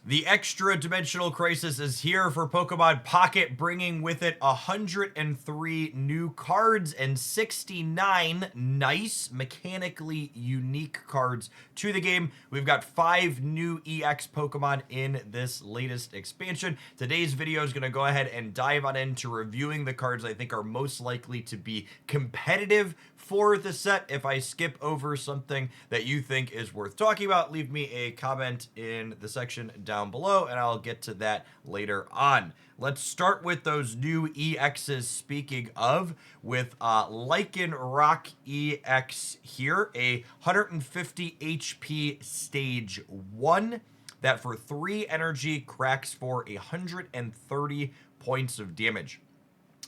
The Extra Dimensional Crisis is here for Pokemon Pocket, bringing with it 103 new cards and 69 nice, mechanically unique cards to the game. We've got 5 new EX Pokemon in this latest expansion. Today's video is going to go ahead and dive on into reviewing the cards I think are most likely to be competitive for the set. If I skip over something that you think is worth talking about, leave me a comment in the section down below and I'll get to that later on. Let's start with those new EXs, speaking of, with Lykan Rock EX here, a 150 HP stage 1 that for 3 energy cracks for 130 points of damage.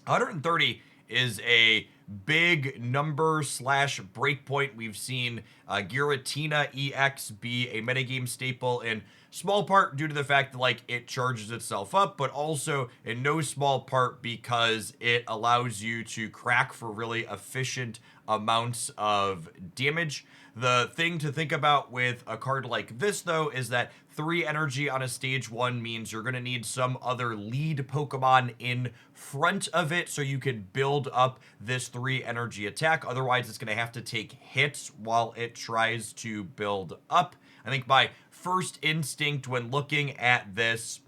130 is a big number slash breakpoint. We've seen Giratina EX be a metagame staple in small part due to the fact that like it charges itself up, but also in no small part because it allows you to crack for really efficient amounts of damage. The thing to think about with a card like this, though, is that 3 energy on a stage 1 means you're going to need some other lead Pokemon in front of it so you can build up this 3 energy attack. Otherwise, it's going to have to take hits while it tries to build up. I think my first instinct when looking at this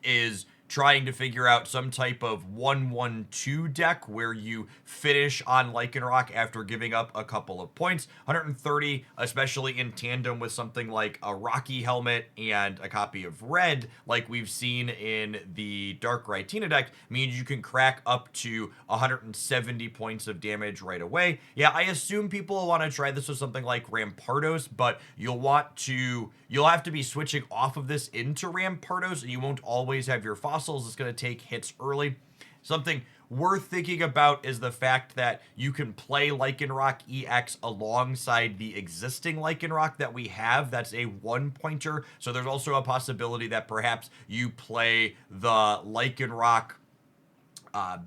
is trying to figure out some type of 1-1-2 deck where you finish on Lykan Rock after giving up a couple of points. 130, especially in tandem with something like a Rocky Helmet and a copy of Red, like we've seen in the Dark Giratina deck, means you can crack up to 170 points of damage right away. Yeah, I assume people will want to try this with something like Rampardos, but you'll have to be switching off of this into Rampardos, and you won't always have your fossils. It's going to take hits early. Something worth thinking about is the fact that you can play Lykan Rock EX alongside the existing Lykan Rock that we have. That's a 1-pointer. So there's also a possibility that perhaps you play the Lykan Rock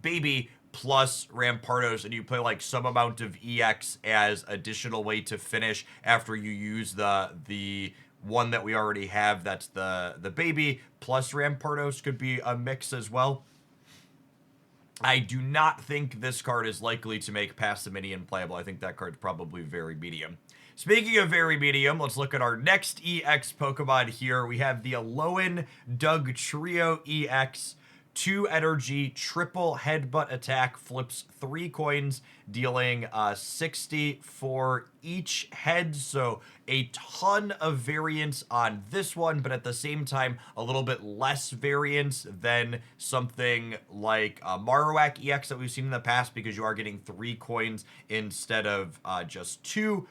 baby plus Rampardos and you play like some amount of EX as additional way to finish after you use the one that we already have. That's the baby plus Rampardos could be a mix as well. I do not think this card is likely to make past the mini playable. I think that card's probably very medium. Speaking of very medium, let's look at our next EX Pokemon here. We have the Alolan Doug EX. 2 energy, triple headbutt attack, flips 3 coins, dealing 60 for each head. So a ton of variance on this one, but at the same time, a little bit less variance than something like Marowak EX that we've seen in the past because you are getting 3 coins instead of just 2.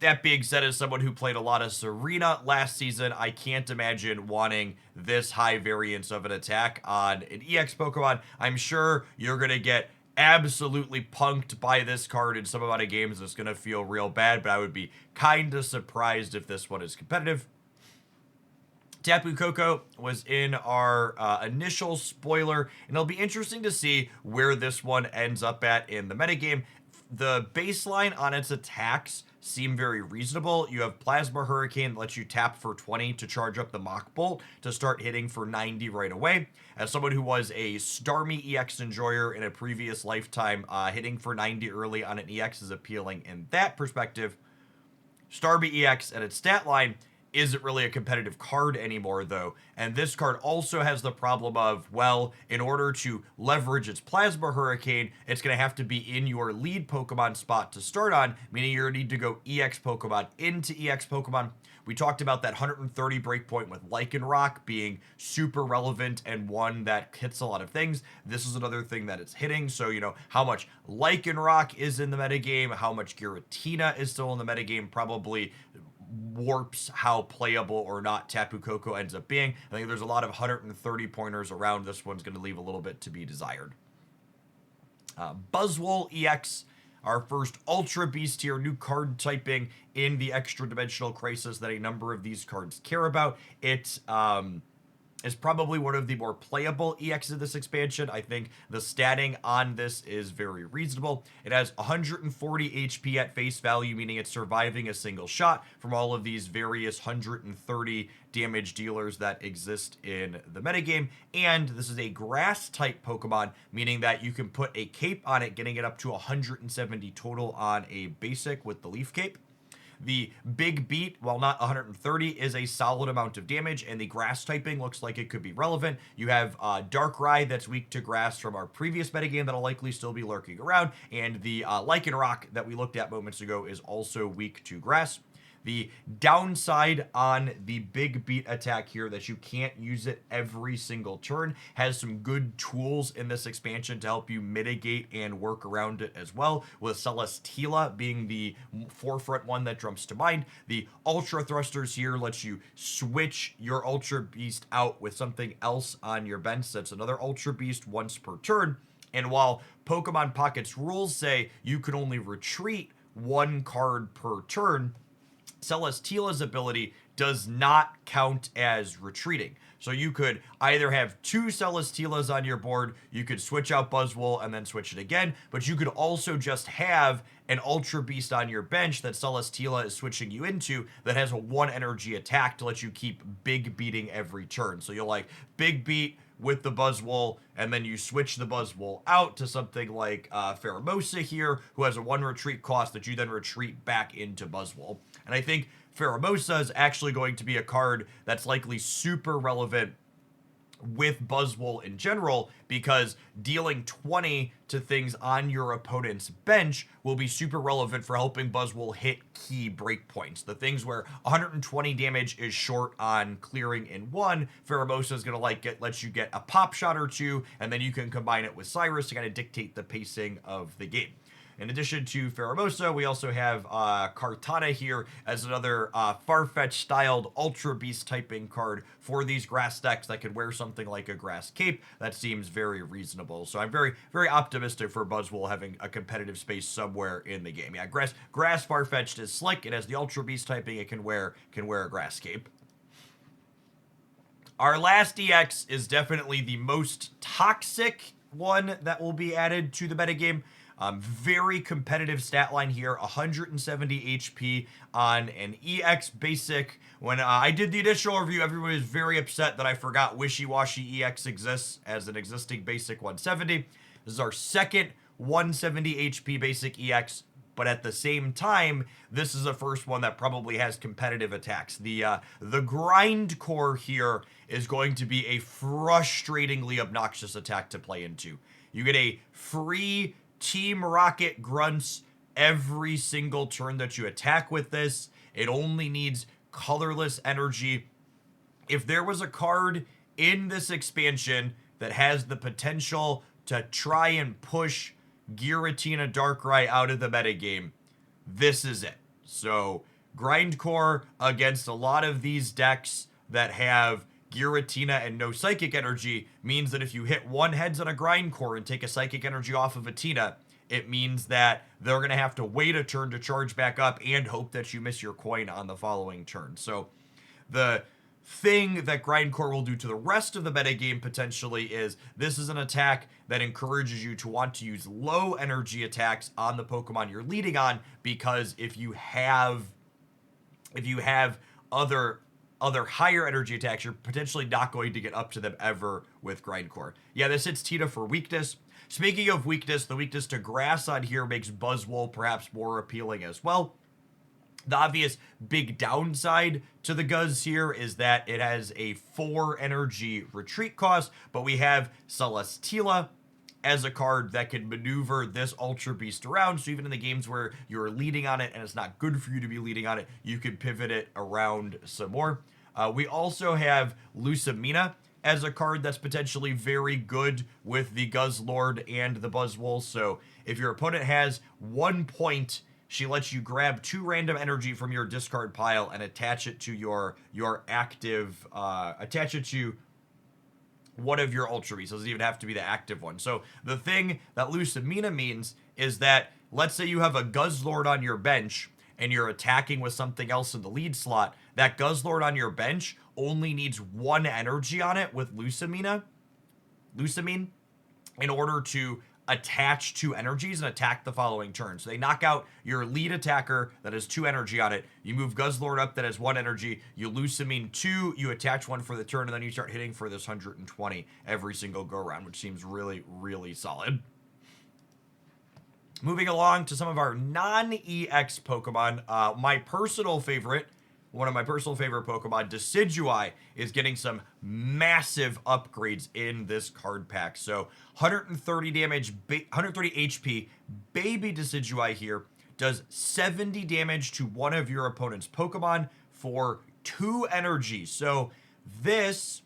That being said, as someone who played a lot of Serena last season, I can't imagine wanting this high variance of an attack on an EX Pokemon. I'm sure you're going to get absolutely punked by this card in some amount of games. It's going to feel real bad, but I would be kind of surprised if this one is competitive. Tapu Coco was in our initial spoiler, and it'll be interesting to see where this one ends up at in the metagame. The baseline on its attacks seem very reasonable. You have Plasma Hurricane that lets you tap for 20 to charge up the Mach Bolt to start hitting for 90 right away. As someone who was a Starmie EX enjoyer in a previous lifetime, hitting for 90 early on an EX is appealing in that perspective. Starmie EX and its stat line isn't really a competitive card anymore, though. And this card also has the problem of, well, in order to leverage its Plasma Hurricane, it's going to have to be in your lead Pokemon spot to start on, meaning you're going to need to go EX Pokemon into EX Pokemon. We talked about that 130 breakpoint with Lykan Rock being super relevant and one that hits a lot of things. This is another thing that it's hitting. So, you know, how much Lykan Rock is in the metagame, how much Giratina is still in the metagame, probably warps how playable or not Tapu Coco ends up being. I think there's a lot of 130 pointers around. This one's going to leave a little bit to be desired. Buzzwole EX, our first Ultra Beast tier, new card typing in the Extra Dimensional Crisis that a number of these cards care about. It is probably one of the more playable EXs of this expansion. I think the statting on this is very reasonable. It has 140 HP at face value, meaning it's surviving a single shot from all of these various 130 damage dealers that exist in the metagame. And this is a grass type Pokemon, meaning that you can put a cape on it, getting it up to 170 total on a basic with the leaf cape. The big beat, while not 130, is a solid amount of damage, and the grass typing looks like it could be relevant. You have Darkrai that's weak to grass from our previous metagame that'll likely still be lurking around, and the Lykan Rock that we looked at moments ago is also weak to grass. The downside on the big beat attack here, that you can't use it every single turn, has some good tools in this expansion to help you mitigate and work around it as well, with Celesteela being the forefront one that jumps to mind. The Ultra Thrusters here lets you switch your Ultra Beast out with something else on your bench that's another Ultra Beast once per turn. And while Pokemon Pocket's rules say you can only retreat one card per turn, Celesteela's ability does not count as retreating. So you could either have two Celesteelas on your board, you could switch out Buzzwole and then switch it again, but you could also just have an Ultra Beast on your bench that Celesteela is switching you into that has a 1 energy attack to let you keep big beating every turn. So you'll like big beat with the Buzzwole, and then you switch the Buzzwole out to something like Pheromosa here, who has a 1 retreat cost that you then retreat back into Buzzwole. And I think Pheromosa is actually going to be a card that's likely super relevant with Buzzwole in general, because dealing 20 to things on your opponent's bench will be super relevant for helping Buzzwole hit key breakpoints. The things where 120 damage is short on clearing in 1, Pheromosa is going to let you get a pop shot or 2, and then you can combine it with Cyrus to kind of dictate the pacing of the game. In addition to Pheromosa, we also have Kartana here as another Farfetch styled Ultra Beast typing card for these grass decks that could wear something like a grass cape. That seems very reasonable. So I'm very, very optimistic for Buzzwole having a competitive space somewhere in the game. Yeah, grass Farfetched is slick. It has the Ultra Beast typing. It can wear a grass cape. Our last EX is definitely the most toxic one that will be added to the metagame. Very competitive stat line here, 170 HP on an EX basic. When I did the initial review, everybody was very upset that I forgot Wishy-Washy EX exists as an existing basic 170. This is our second 170 HP basic EX, but at the same time, this is the first one that probably has competitive attacks. The Grindcore here is going to be a frustratingly obnoxious attack to play into. You get a free Team Rocket grunts every single turn that you attack with this. It only needs colorless energy. If there was a card in this expansion that has the potential to try and push Giratina Darkrai out of the metagame, this is it. So Grindcore against a lot of these decks that have Giratina and no Psychic Energy means that if you hit one heads on a Grindcore and take a Psychic Energy off of a Tina, it means that they're going to have to wait a turn to charge back up and hope that you miss your coin on the following turn. So the thing that Grindcore will do to the rest of the metagame potentially is this is an attack that encourages you to want to use low energy attacks on the Pokemon you're leading on, because if you have other higher energy attacks, you're potentially not going to get up to them ever with Grindcore. Yeah, this hits Tina for weakness. Speaking of weakness, the weakness to grass on here makes Buzzwole perhaps more appealing as well. The obvious big downside to the Guzz here is that it has a 4 energy retreat cost, but we have Celesteela as a card that can maneuver this Ultra Beast around. So even in the games where you're leading on it and it's not good for you to be leading on it, you can pivot it around some more. We also have Lucamina as a card that's potentially very good with the Guzzlord and the Buzzwole. So if your opponent has 1 point, she lets you grab 2 random energy from your discard pile and attach it to your active, attach it to one of your Ultra Beasts. It doesn't even have to be the active one. So the thing that Lucamina means is that, let's say you have a Guzzlord on your bench and you're attacking with something else in the lead slot, that Guzzlord on your bench only needs 1 energy on it with Lucamine in order to attach 2 energies and attack the following turn. So they knock out your lead attacker that has 2 energy on it. You move Guzzlord up that has 1 energy. You Lucamine 2, you attach 1 for the turn, and then you start hitting for this 120 every single go round, which seems really, really solid. Moving along to some of our non-EX Pokemon, one of my personal favorite Pokemon, Decidui, is getting some massive upgrades in this card pack. So 130 damage, 130 HP, baby Decidui here does 70 damage to one of your opponent's Pokemon for 2 energy. So this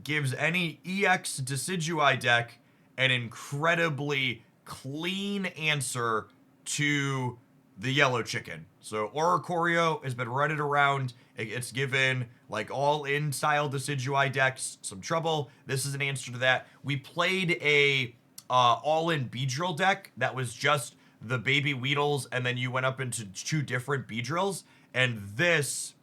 gives any EX Decidui deck an incredibly clean answer to the yellow chicken. So Oricorio has been running around. It's given like all-in style Decidui decks some trouble. This is an answer to that. We played a all-in Beedrill deck that was just the baby Weedles, and then you went up into 2 different Beedrills, and this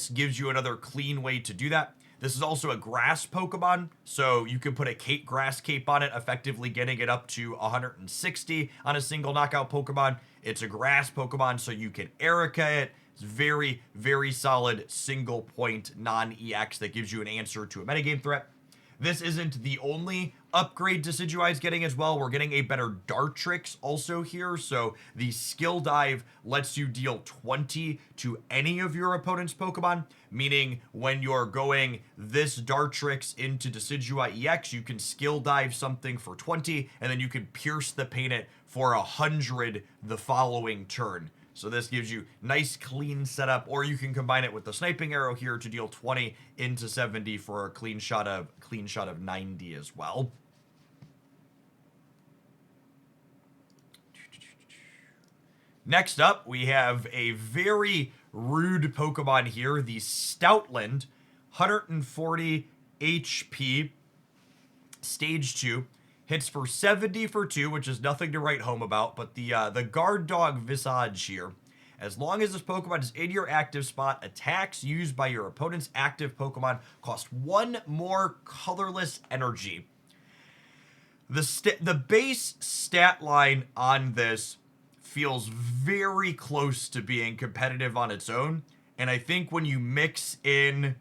gives you another clean way to do that. This is also a grass Pokemon, so you can put a grass cape on it, effectively getting it up to 160 on a single knockout Pokemon. It's a grass Pokemon, so you can Erica it. It's very, very solid single point non-EX that gives you an answer to a metagame threat. This isn't the only upgrade Decidui is getting as well. We're getting a better Dartrix also here. So the Skill Dive lets you deal 20 to any of your opponent's Pokemon, meaning when you're going this Dartrix into Decidui EX, you can Skill Dive something for 20, and then you can Pierce the Paint for 100 the following turn. So this gives you nice clean setup, or you can combine it with the sniping arrow here to deal 20 into 70 for a clean shot of 90 as well. Next up, we have a very rude Pokemon here, the Stoutland, 140 HP, Stage 2. Hits for 70 for 2, which is nothing to write home about, but the guard dog Visage here. As long as this Pokemon is in your active spot, attacks used by your opponent's active Pokemon cost 1 more colorless energy. The base stat line on this feels very close to being competitive on its own, and I think when you mix in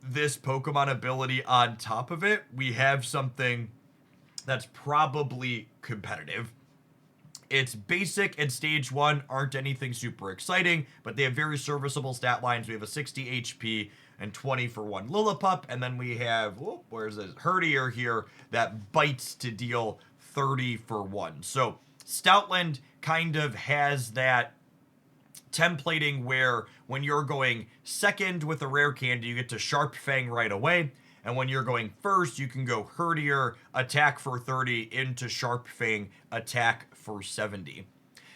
this Pokemon ability on top of it, we have something that's probably competitive. Its basic and stage 1 aren't anything super exciting, but they have very serviceable stat lines. We have a 60 HP and 20 for 1 Lillipup, and then we have, where's this, Herdier here that bites to deal 30 for 1. So Stoutland kind of has that templating where when you're going second with a rare candy, you get to Sharp Fang right away. And when you're going first, you can go Herdier, attack for 30, into Sharp Fang, attack for 70.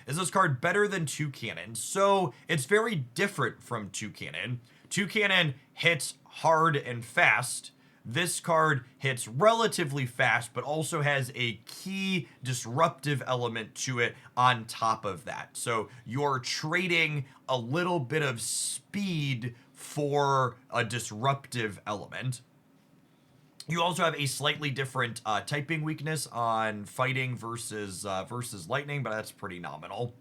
Is this card better than Toucannon? So it's very different from Toucannon. Toucannon hits hard and fast. This card hits relatively fast, but also has a key disruptive element to it on top of that. So you're trading a little bit of speed for a disruptive element. You also have a slightly different typing weakness on fighting versus lightning, but that's pretty nominal.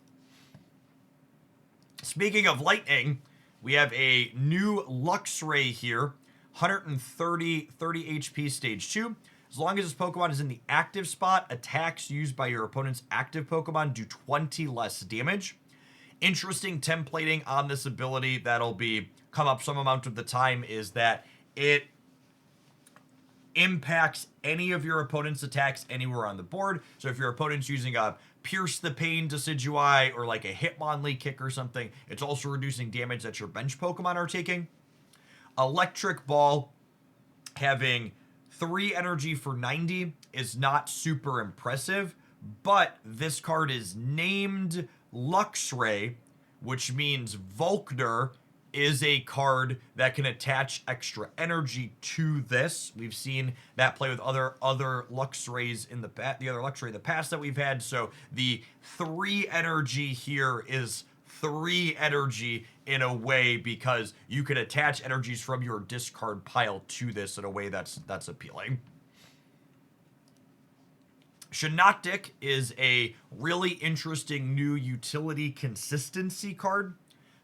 Speaking of lightning, we have a new Luxray here, 130 HP stage 2. As long as this Pokemon is in the active spot, attacks used by your opponent's active Pokemon do 20 less damage. Interesting templating on this ability that'll come up some amount of the time is that it impacts any of your opponent's attacks anywhere on the board. So if your opponent's using a Pierce the Pain Decidui or like a Hitmonlee kick or something, it's also reducing damage that your bench Pokemon are taking. Electric Ball having 3 energy for 90 is not super impressive, but this card is named Luxray, which means Volkner is a card that can attach extra energy to this. We've seen that play with other Luxrays the other Luxray in the past that we've had. So the 3 energy here is 3 energy in a way, because you can attach energies from your discard pile to this in a way that's appealing. Shiinotic is a really interesting new utility consistency card.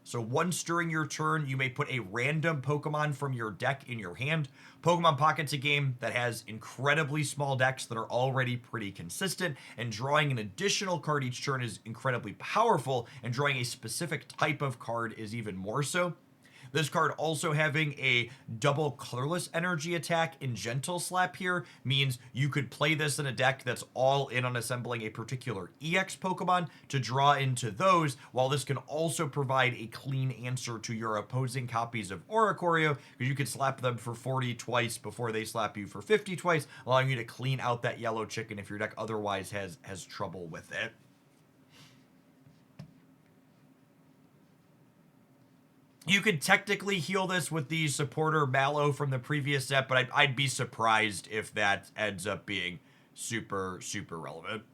So once during your turn, you may put a random Pokemon from your deck in your hand. Pokemon Pocket's a game that has incredibly small decks that are already pretty consistent, and drawing an additional card each turn is incredibly powerful, and drawing a specific type of card is even more so. This card also having a double colorless energy attack in Gentle Slap here means you could play this in a deck that's all in on assembling a particular EX Pokemon to draw into those, while this can also provide a clean answer to your opposing copies of Oricorio, because you could slap them for 40 twice before they slap you for 50 twice, allowing you to clean out that yellow chicken if your deck otherwise has trouble with it. You could technically heal this with the supporter Mallow from the previous set, but I'd be surprised if that ends up being super, super relevant.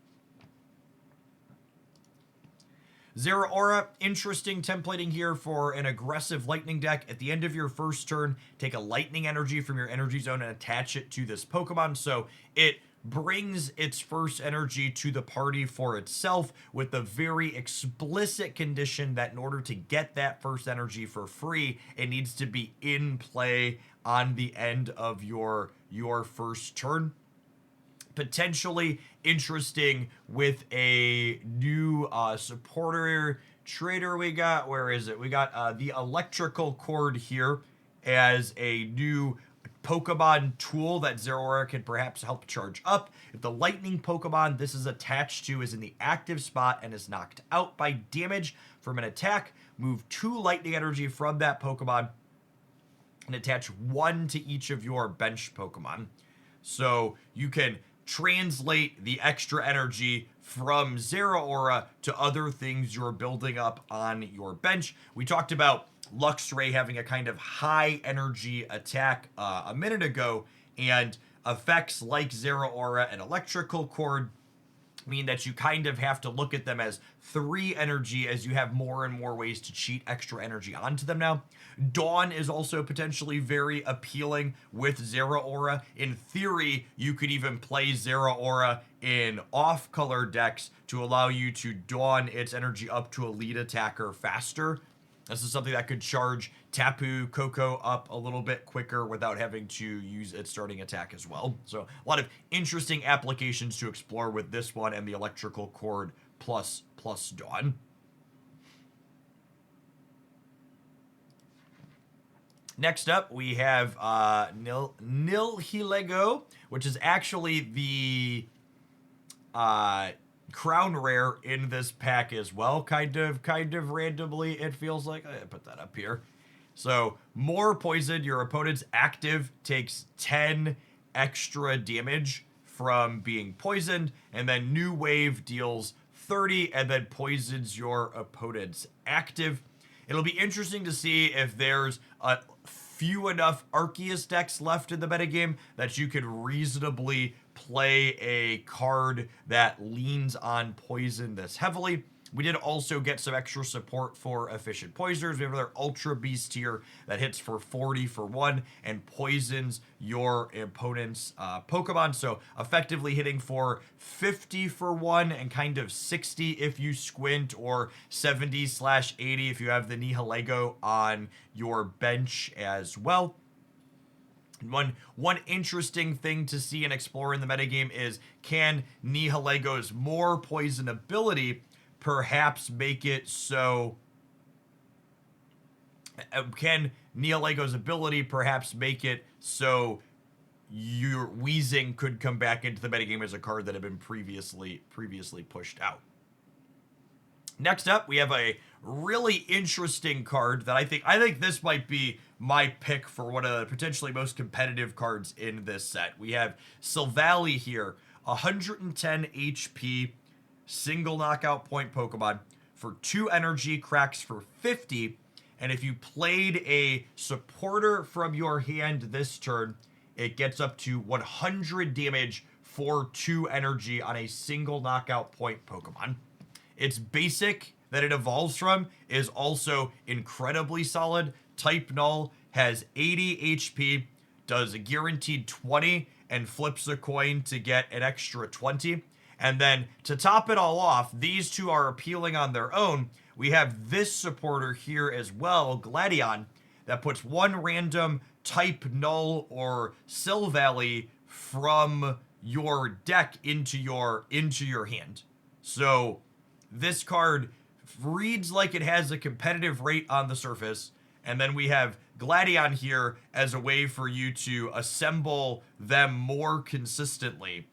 Zeraora, interesting templating here for an aggressive lightning deck. At the end of your first turn, take a lightning energy from your energy zone and attach it to this Pokemon. So it brings its first energy to the party for itself, with the very explicit condition that in order to get that first energy for free, it needs to be in play on the end of your first turn. Potentially interesting with a new supporter trader we got. Where is it? We got the electrical cord here as a new Pokemon tool that Zeraora can perhaps help charge up. If the lightning Pokemon this is attached to is in the active spot and is knocked out by damage from an attack, move 2 lightning energy from that Pokemon and attach 1 to each of your bench Pokemon. So you can translate the extra energy from Zeraora to other things you're building up on your bench. We talked about Luxray having a kind of high energy attack a minute ago, and effects like Zeraora and Electrical Cord mean that you kind of have to look at them as 3 energy, as you have more and more ways to cheat extra energy onto them now. Dawn is also potentially very appealing with Zeraora. In theory, you could even play Zeraora in off-color decks to allow you to Dawn its energy up to a lead attacker faster. This is something that could charge Tapu Coco up a little bit quicker without having to use its starting attack as well. So a lot of interesting applications to explore with this one and the Electrical Cord plus Dawn. Next up, we have Nileo, which is actually the crown rare in this pack as well, kind of randomly, it feels like. I put that up here. So more poison, your opponent's active takes 10 extra damage from being poisoned, and then New Wave deals 30 and then poisons your opponent's active. It'll be interesting to see if there's a few enough Arceus decks left in the metagame that you could reasonably play a card that leans on poison this heavily. We did also get some extra support for efficient poisoners. We have another Ultra Beast here that hits for 40 for 1 and poisons your opponent's Pokemon. So effectively hitting for 50 for 1 and kind of 60 if you squint, or 70/80 if you have the Nihilego on your bench as well. One interesting thing to see and explore in the metagame is, can Nihilego's more poison ability perhaps make it so... Can Nihilego's ability perhaps make it so your Weezing could come back into the metagame as a card that had been previously pushed out? Next up, we have a really interesting card that I think this might be my pick for one of the potentially most competitive cards in this set. We have Salei here, 110 HP, single knockout point Pokemon for 2 energy, cracks for 50, and if you played a supporter from your hand this turn, it gets up to 100 damage for 2 energy on a single knockout point Pokemon. It's basic that it evolves from is also incredibly solid. Type Null has 80 HP, does a guaranteed 20, and flips a coin to get an extra 20. And then to top it all off, these two are appealing on their own. We have this supporter here as well, Gladion, that puts one random type Null or Silvally from your deck into your hand. So this card reads like it has a competitive rate on the surface, and then we have Gladion here as a way for you to assemble them more consistently.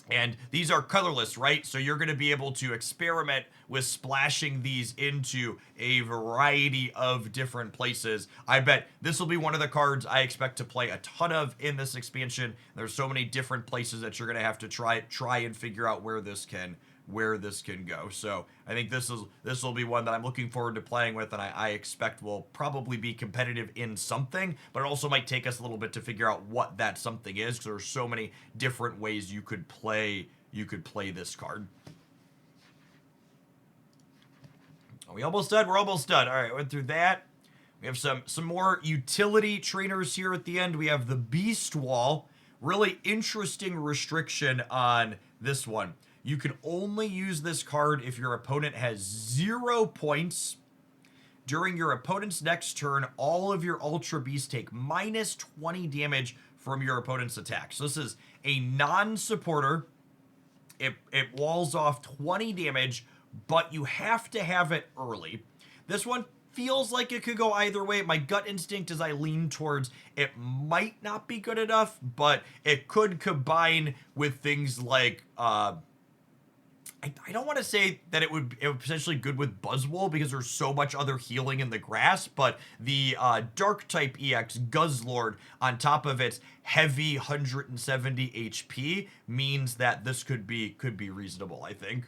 And these are colorless, right? So you're going to be able to experiment with splashing these into a variety of different places. I bet this will be one of the cards I expect to play a ton of in this expansion. There's so many different places that you're going to have to try and figure out where this can go. So I think this will be one that I'm looking forward to playing with, and I expect will probably be competitive in something, but it also might take us a little bit to figure out what that something is, because there's so many different ways you could play this card. Are we almost done? We're almost done. All right, went through that. We have some more utility trainers here at the end. We have the Beast Wall. Really interesting restriction on this one. You can only use this card if your opponent has 0 points. During your opponent's next turn, all of your Ultra Beasts take minus 20 damage from your opponent's attack. So this is a non-supporter. It walls off 20 damage, but you have to have it early. This one feels like it could go either way. My gut instinct is I lean towards it might not be good enough, but it could combine with things like I don't want to say that it would potentially good with Buzzwole because there's so much other healing in the grass, but the Dark type EX Guzzlord on top of its heavy 170 HP means that this could be reasonable, I think.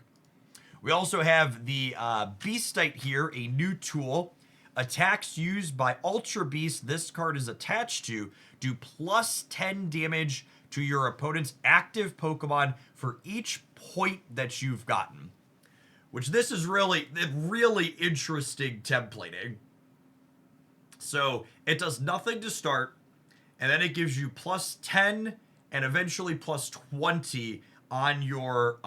We also have the Beastite here, a new tool. Attacks used by Ultra Beast this card is attached to do plus 10 damage to your opponent's active Pokemon for each point that you've gotten. Which this is really interesting templating. So it does nothing to start, and then it gives you plus 10 and eventually plus 20 on your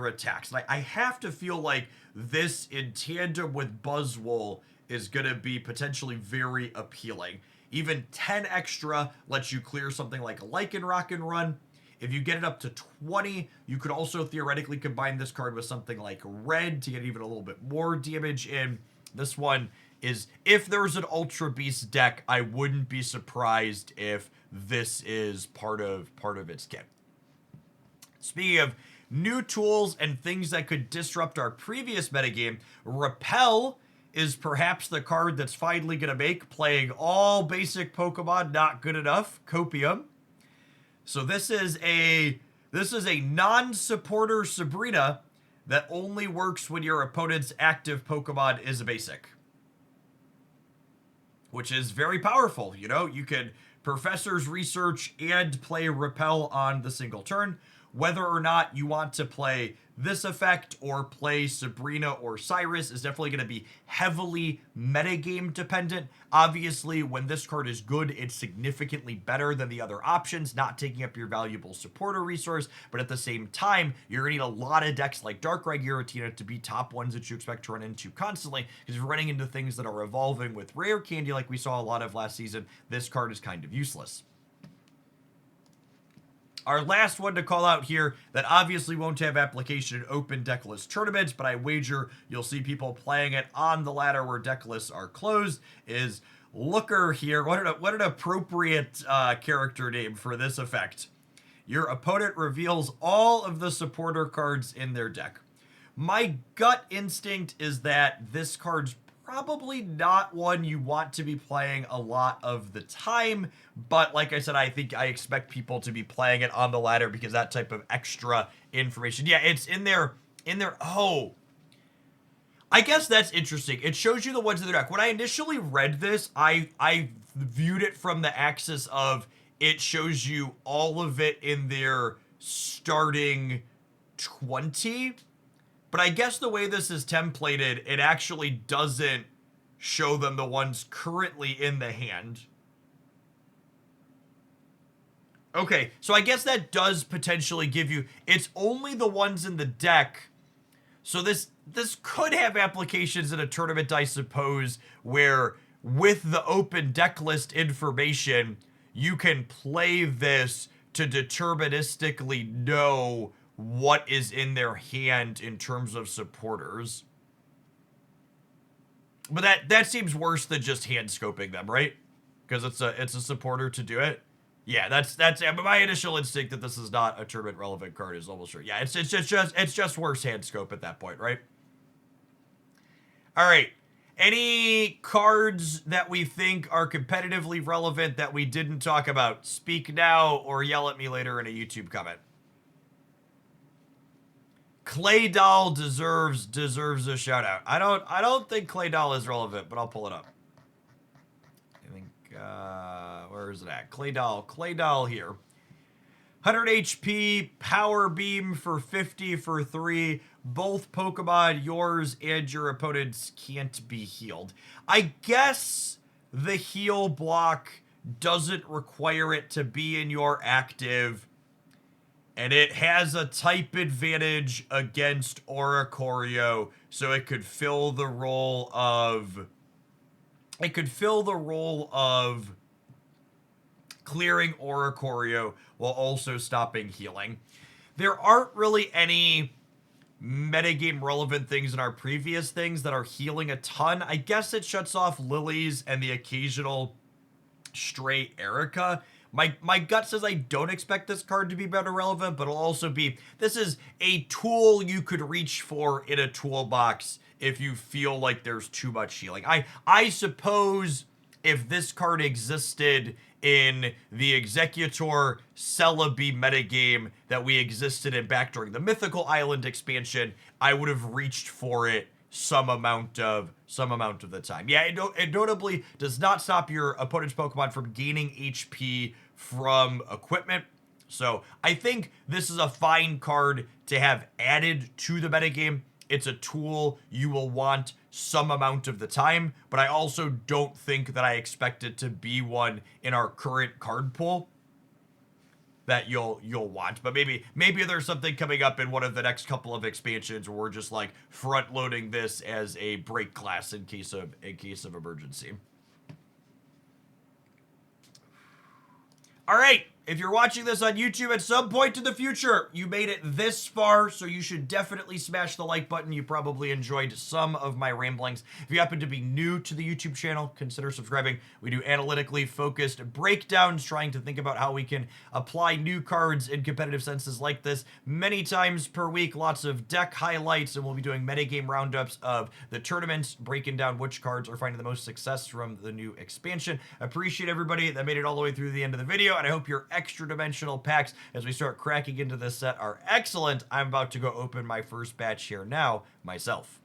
attacks. Like, I have to feel like this in tandem with Buzzwole is going to be potentially very appealing. Even 10 extra lets you clear something like a Lykan Rock and Run. If you get it up to 20, you could also theoretically combine this card with something like Red to get even a little bit more damage in. This one is, if there's an Ultra Beast deck, I wouldn't be surprised if this is part of its kit. Speaking of new tools and things that could disrupt our previous metagame, Repel is perhaps the card that's finally going to make playing all basic Pokemon not good enough. Copium. So this is a non-supporter Sabrina that only works when your opponent's active Pokemon is a basic, which is very powerful. You know, you can Professor's Research and play Repel on the single turn. Whether or not you want to play this effect or play Sabrina or Cyrus is definitely going to be heavily metagame dependent. Obviously, when this card is good, it's significantly better than the other options, not taking up your valuable supporter resource, but at the same time, you're going to need a lot of decks like Darkrai Giratina to be top ones that you expect to run into constantly, because if you're running into things that are evolving with rare candy like we saw a lot of last season, this card is kind of useless. Our last one to call out here that obviously won't have application in open decklist tournaments, but I wager you'll see people playing it on the ladder where decklists are closed, is Looker here. What an appropriate character name for this effect. Your opponent reveals all of the supporter cards in their deck. My gut instinct is that this card's probably not one you want to be playing a lot of the time, but like I said, I expect people to be playing it on the ladder because that type of extra information. Yeah, it's in there. Oh, I guess that's interesting. It shows you the ones in the deck. When I initially read this, I viewed it from the axis of it shows you all of it in their starting 20. But I guess the way this is templated, it actually doesn't show them the ones currently in the hand. Okay, so I guess that does potentially give you, it's only the ones in the deck. So this could have applications in a tournament, I suppose, where with the open deck list information, you can play this to deterministically know what is in their hand in terms of supporters. But that seems worse than just hand scoping them, right? Because it's a supporter to do it. Yeah, that's my initial instinct that this is not a tournament relevant card is almost sure. Yeah, it's just worse hand scope at that point, right? All right. Any cards that we think are competitively relevant that we didn't talk about? Speak now or yell at me later in a YouTube comment. Clay Doll deserves a shout out. I don't think Clay Doll is relevant, but I'll pull it up. I think where is it at? Clay Doll here. 100 HP, Power Beam for 50 for 3. Both Pokemon, yours and your opponent's, can't be healed. I guess the heal block doesn't require it to be in your active. And it has a type advantage against Oricorio, so it could fill the role of... It could fill the role of clearing Oricorio while also stopping healing. There aren't really any metagame relevant things in our previous things that are healing a ton. I guess it shuts off Lilies and the occasional stray Erica. My gut says I don't expect this card to be better relevant, but it'll also be, this is a tool you could reach for in a toolbox if you feel like there's too much healing. I suppose if this card existed in the Executor Celebi metagame that we existed in back during the Mythical Island expansion, I would have reached for it some amount of the time. Yeah, it notably does not stop your opponent's Pokemon from gaining HP from equipment. So I think this is a fine card to have added to the metagame. It's a tool you will want some amount of the time, but I also don't think that I expect it to be one in our current card pool that you'll want. But maybe there's something coming up in one of the next couple of expansions where we're just like front loading this as a break class in case of emergency. All right, if you're watching this on YouTube at some point in the future, you made it this far, so you should definitely smash the like button. You probably enjoyed some of my ramblings. If you happen to be new to the YouTube channel, consider subscribing. We do analytically focused breakdowns, trying to think about how we can apply new cards in competitive senses like this many times per week. Lots of deck highlights, and we'll be doing metagame roundups of the tournaments, breaking down which cards are finding the most success from the new expansion. Appreciate everybody that made it all the way through the end of the video, and I hope your extra dimensional packs as we start cracking into this set are excellent. I'm about to go open my first batch here now myself.